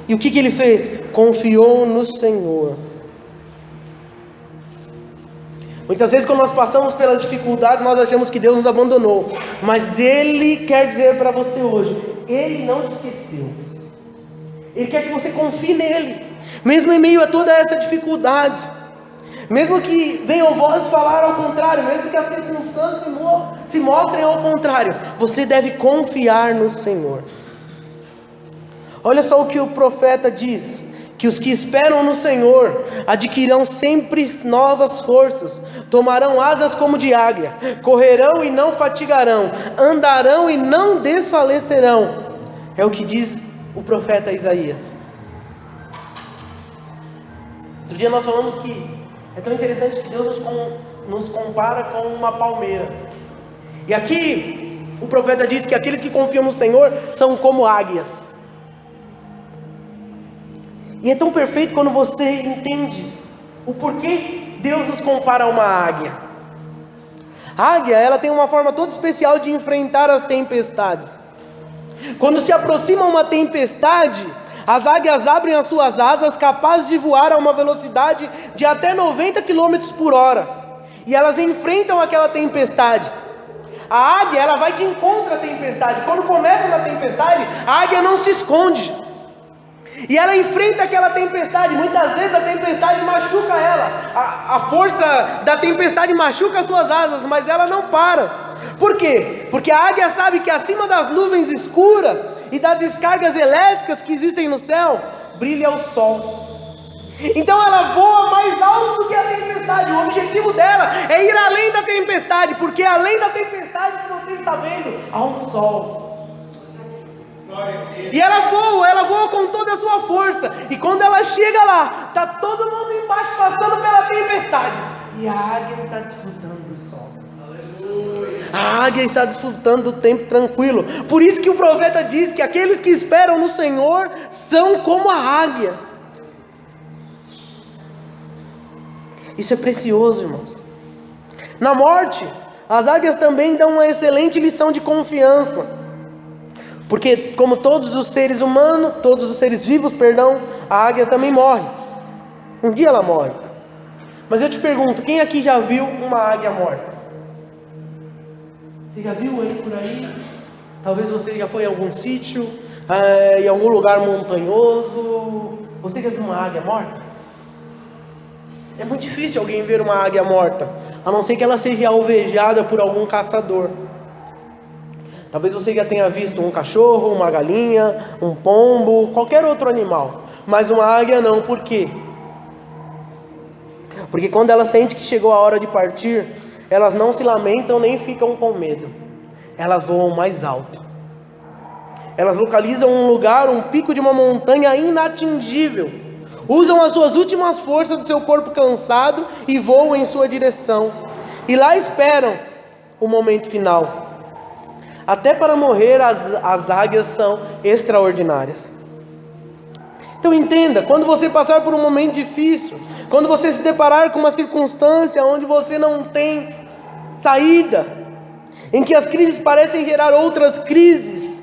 e o que ele fez? Confiou no Senhor. Muitas vezes quando nós passamos pelas dificuldades, nós achamos que Deus nos abandonou, mas Ele quer dizer para você hoje, Ele não te esqueceu. Ele quer que você confie nele, mesmo em meio a toda essa dificuldade, mesmo que venham vozes falar ao contrário, mesmo que as circunstâncias se mostrem ao contrário, você deve confiar no Senhor. Olha só o que o profeta diz: que os que esperam no Senhor adquirirão sempre novas forças, tomarão asas como de águia, correrão e não fatigarão, andarão e não desfalecerão. É o que diz o profeta Isaías. Outro dia nós falamos que é tão interessante que Deus nos compara com uma palmeira. E aqui o profeta diz que aqueles que confiam no Senhor são como águias. E é tão perfeito quando você entende o porquê Deus nos compara a uma águia. A águia, ela tem uma forma toda especial de enfrentar as tempestades. Quando se aproxima uma tempestade, as águias abrem as suas asas, capazes de voar a uma velocidade de até 90 km por hora. E elas enfrentam aquela tempestade. A águia, ela vai de encontro à tempestade. Quando começa na tempestade, a águia não se esconde. E ela enfrenta aquela tempestade. Muitas vezes a tempestade machuca ela. A força da tempestade machuca as suas asas, mas ela não para. Por quê? Porque a águia sabe que acima das nuvens escuras e das descargas elétricas que existem no céu, brilha o sol. Então ela voa mais alto do que a tempestade. O objetivo dela é ir além da tempestade, porque além da tempestade que você está vendo, há um sol. E ela voa com toda a sua força. E quando ela chega lá, está todo mundo embaixo passando pela tempestade, e a águia está desfrutando do sol. Aleluia. A águia está desfrutando do tempo tranquilo. Por isso que o profeta diz que aqueles que esperam no Senhor são como a águia. Isso é precioso, irmãos. Na morte, as águias também dão uma excelente lição de confiança. Porque como todos os seres humanos, todos os seres vivos, a águia também morre. Um dia ela morre. Mas eu te pergunto, quem aqui já viu uma águia morta? Você já viu aí por aí? Talvez você já foi em algum sítio, em algum lugar montanhoso. Você já viu uma águia morta? É muito difícil alguém ver uma águia morta, a não ser que ela seja alvejada por algum caçador. Talvez você já tenha visto um cachorro, uma galinha, um pombo, qualquer outro animal. Mas uma águia não. Por quê? Porque quando ela sente que chegou a hora de partir, elas não se lamentam nem ficam com medo. Elas voam mais alto. Elas localizam um lugar, um pico de uma montanha inatingível. Usam as suas últimas forças do seu corpo cansado e voam em sua direção. E lá esperam o momento final. Até para morrer, as águias são extraordinárias. Então entenda, quando você passar por um momento difícil, quando você se deparar com uma circunstância onde você não tem saída, em que as crises parecem gerar outras crises,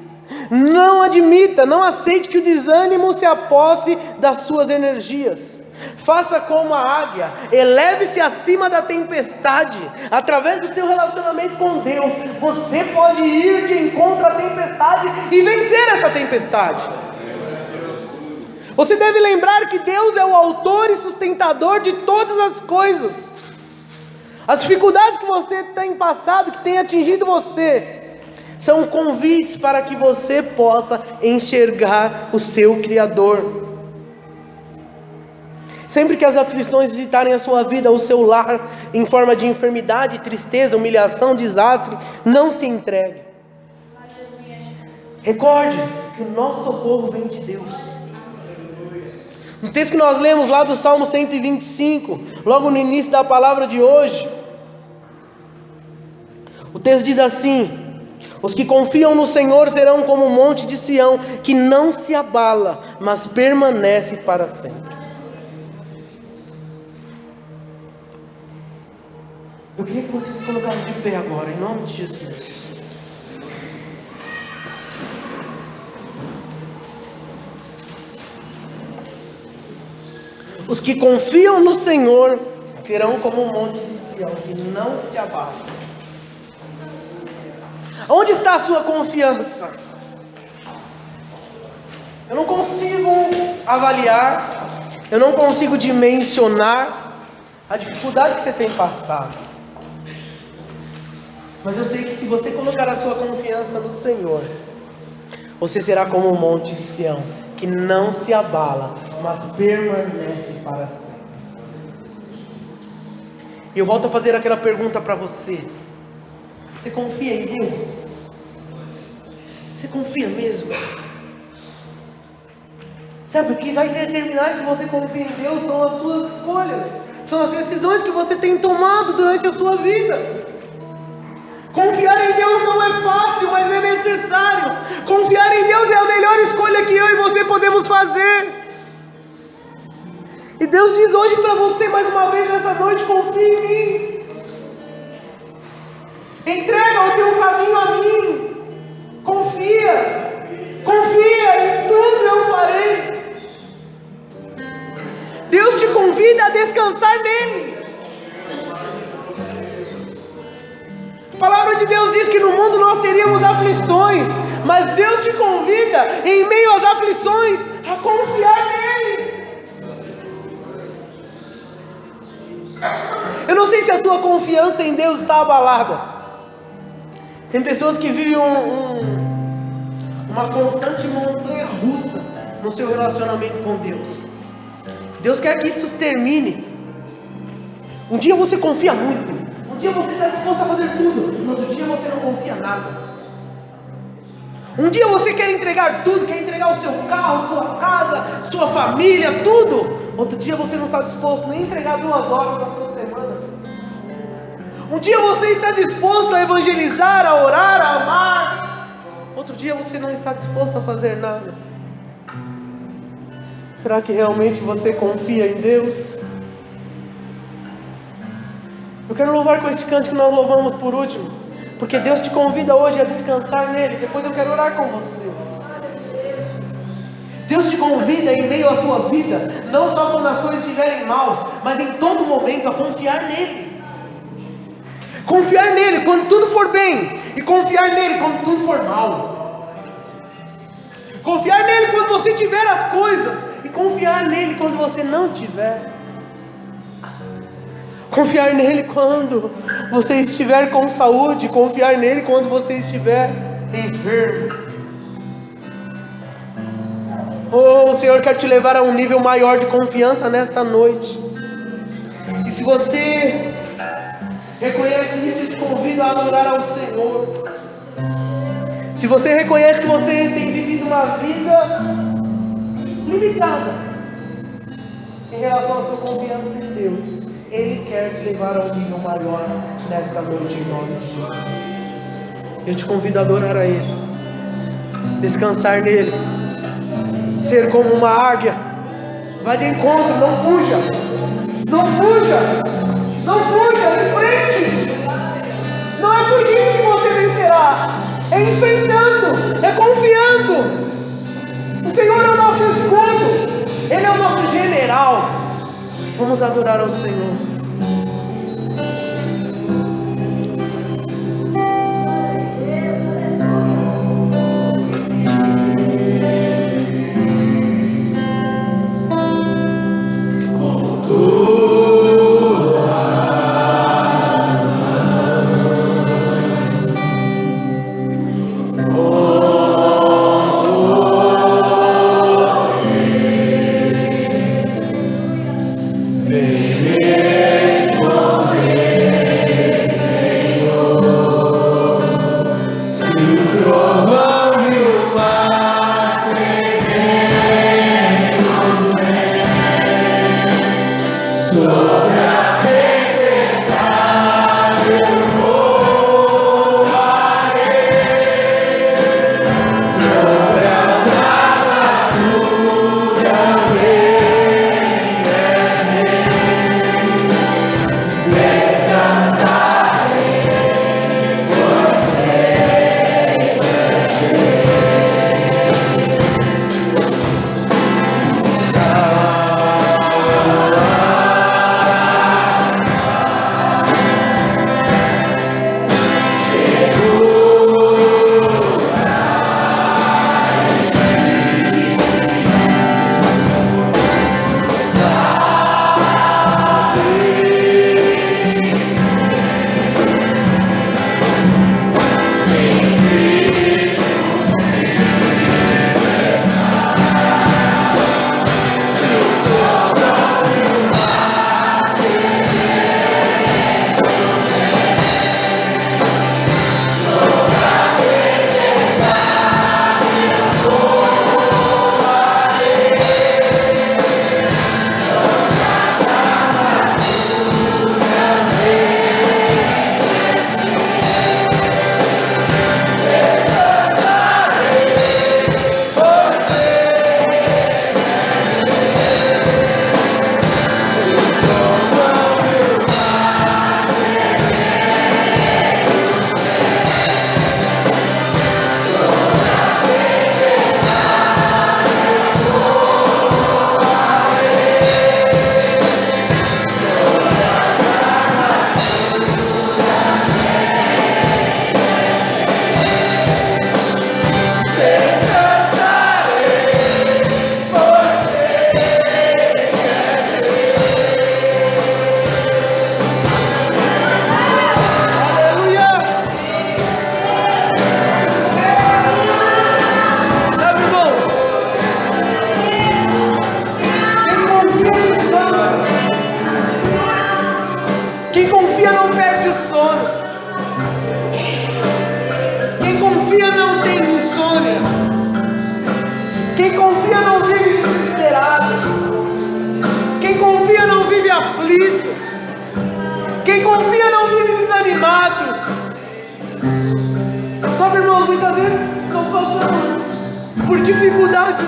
não admita, não aceite que o desânimo se aposse das suas energias. Faça como a águia, eleve-se acima da tempestade. Através do seu relacionamento com Deus, você pode ir de encontro à tempestade e vencer essa tempestade. Você deve lembrar que Deus é o autor e sustentador de todas as coisas. As dificuldades que você tem passado, que tem atingido você, são convites para que você possa enxergar o seu Criador. Sempre que as aflições visitarem a sua vida, o seu lar, em forma de enfermidade, tristeza, humilhação, desastre, não se entregue. Recorde que o nosso socorro vem de Deus. No texto que nós lemos lá do Salmo 125, logo no início da palavra de hoje, o texto diz assim: os que confiam no Senhor serão como o monte de Sião, que não se abala, mas permanece para sempre. Eu queria que vocês se colocassem de pé agora, em nome de Jesus. Os que confiam no Senhor serão como o monte de Sião, que não se abala. Onde está a sua confiança? Eu não consigo avaliar, eu não consigo dimensionar a dificuldade que você tem passado. Mas eu sei que se você colocar a sua confiança no Senhor, você será como um monte de Sião, que não se abala, mas permanece para sempre. E eu volto a fazer aquela pergunta para você: você confia em Deus? Você confia mesmo? Sabe, o que vai determinar se você confia em Deus são as suas escolhas, são as decisões que você tem tomado durante a sua vida. Confiar em Deus não é fácil, mas é necessário. Confiar em Deus é a melhor escolha que eu e você podemos fazer. E Deus diz hoje para você mais uma vez nessa noite: confia em mim. Entrega o teu caminho a mim. Confia. Confia, em tudo eu farei. Deus te convida a descansar nele. A palavra de Deus diz que no mundo nós teríamos aflições, mas Deus te convida, em meio às aflições, a confiar nele. Eu não sei se a sua confiança em Deus está abalada. Tem pessoas que vivem uma constante montanha russa no seu relacionamento com Deus. Deus quer que isso termine. Um dia você confia muito, um dia você está disposto a fazer tudo, no outro dia você não confia nada. Um dia você quer entregar tudo, quer entregar o seu carro, sua casa, sua família, tudo. Outro dia você não está disposto nem a entregar 2 horas da sua semana. Um dia você está disposto a evangelizar, a orar, a amar. Outro dia você não está disposto a fazer nada. Será que realmente você confia em Deus? Eu quero louvar com este canto que nós louvamos por último, porque Deus te convida hoje a descansar nele. Depois eu quero orar com você. Deus te convida em meio à sua vida, não só quando as coisas estiverem maus, mas em todo momento a confiar nele. Confiar nele quando tudo for bem, e confiar nele quando tudo for mal. Confiar nele quando você tiver as coisas, e confiar nele quando você não tiver. Confiar nele quando você estiver com saúde, confiar nele quando você estiver enfermo. Oh, o Senhor quer te levar a um nível maior de confiança nesta noite. E se você reconhece isso, eu te convido a adorar ao Senhor. Se você reconhece que você tem vivido uma vida limitada em relação à sua confiança em Deus, Ele quer te levar a um nível maior nesta noite, em nome de Jesus. Eu te convido a adorar a Ele, descansar nele, ser como uma águia. Vai de encontro, não fuja, não fuja, não fuja, em frente. Não é fugindo que você vencerá, é enfrentando, é confiando. O Senhor é o nosso escudo, Ele é o nosso general. Vamos adorar ao Senhor.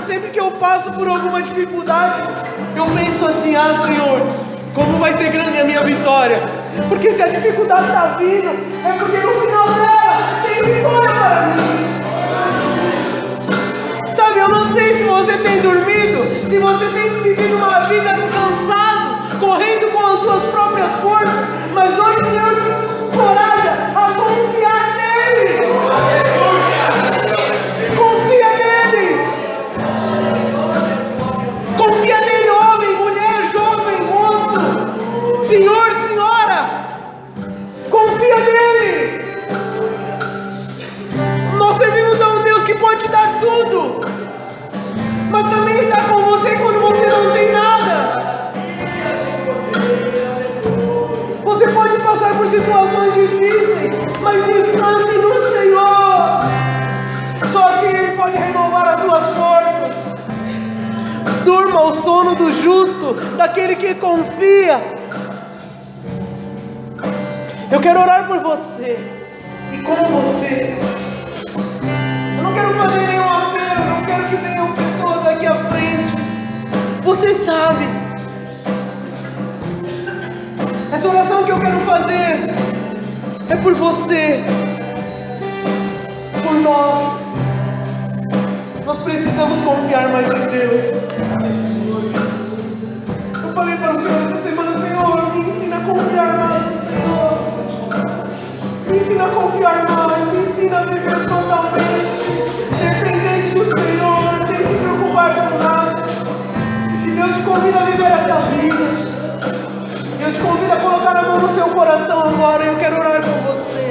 Sempre que eu passo por alguma dificuldade, eu penso assim: ah, Senhor, como vai ser grande a minha vitória? Porque se a dificuldade está vindo, é porque no final dela tem vitória para mim. Sabe, eu não sei se você tem dormido, se você tem vivido uma vida cansado, correndo com as suas próprias forças, mas hoje Deus te encoraja a confiar nele. Confia nele. Confia nele, homem, mulher, jovem, moço, senhor, senhora. Confia nele. Nós servimos a um Deus que pode te dar tudo, mas também está com você quando você não tem nada. Você pode passar por situações difíceis, mas descanse no Senhor. Só assim Ele pode renovar as suas forças. Durma o sono do justo, daquele que confia. Eu quero orar por você e com você. Eu não quero fazer nenhum apelo, não quero que venham pessoas aqui à frente. Você sabe. Essa oração que eu quero fazer é por você, por nós. Nós precisamos confiar mais em Deus. Eu falei para o Senhor essa semana: Senhor, me ensina a confiar mais no Senhor. Me ensina a confiar mais, me ensina a viver totalmente dependente do Senhor, sem se preocupar com nada. E Deus te convida a viver essa vida. Eu te convido a colocar a mão no seu coração agora. Eu quero orar com você.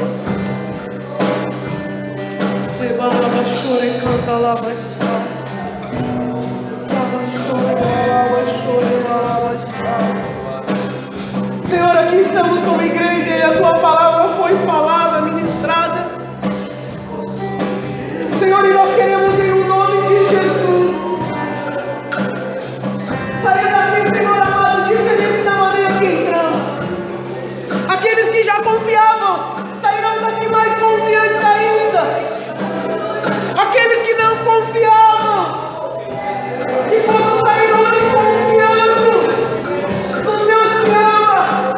Senhor, aqui estamos como igreja e a tua palavra foi falada, ministrada. Senhor, e nós queremos em o nome de Jesus sair daqui, Senhor amado, diferente da maneira que entramos. Aqueles que já confiavam sairão daqui mais confiantes ainda. Aqueles que não confiavam, que possam sair hoje confiando no Deus que ama,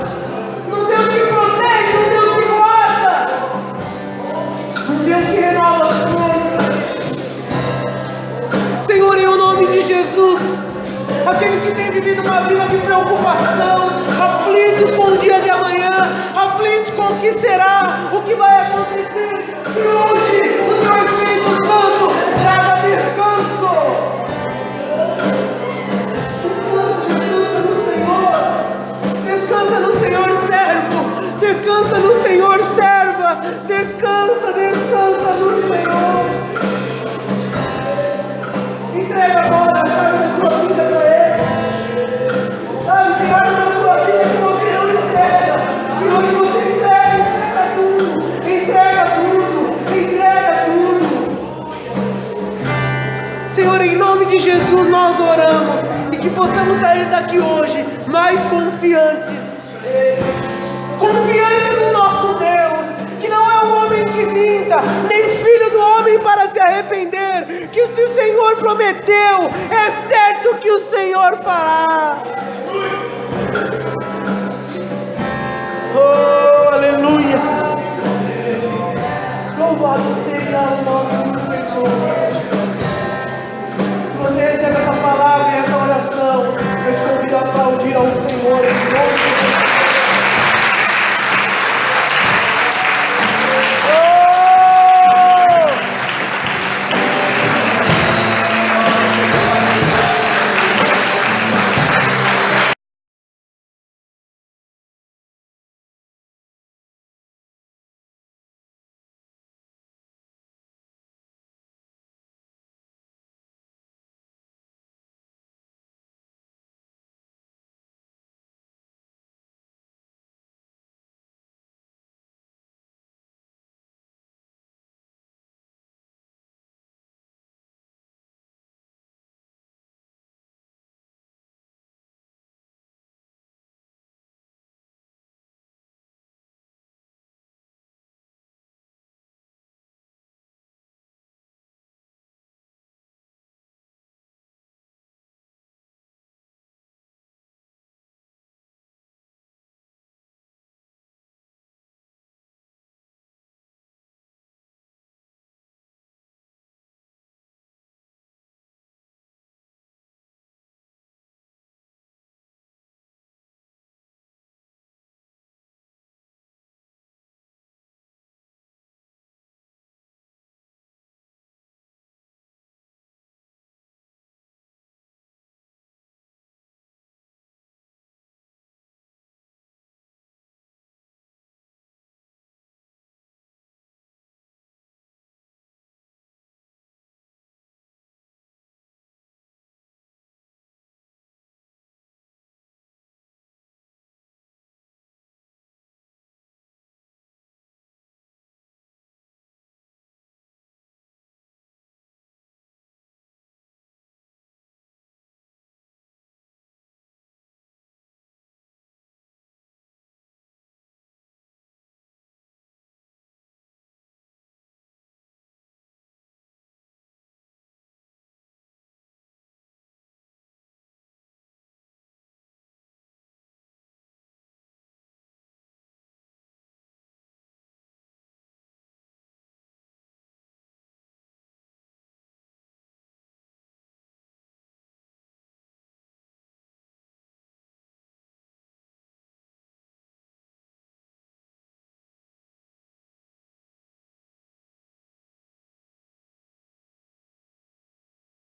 no Deus que protege, no Deus que guarda, no Deus que renova as coisas. Senhor, em o nome de Jesus, aqueles que têm vivido uma vida de preocupação, aflitos com o dia de amanhã, aflitos com o que será, o que vai acontecer, que hoje o Teu Espírito Santo traga descanso. Descansa no Senhor, servo. Descansa no Senhor, serva. Descansa no Senhor. Entrega agora a chave da tua vida para Ele. Sabe, Senhor, na tua vida que você não entrega. E hoje você entrega tudo. Entrega tudo. Senhor, em nome de Jesus nós oramos. E que possamos sair daqui hoje mais confiantes. Confiantes no nosso Deus. Que não é um homem que minta, nem filho do homem para se arrepender. Que se o Senhor prometeu, é certo que o Senhor fará. Oh, aleluia. Louvado seja o nome do Senhor.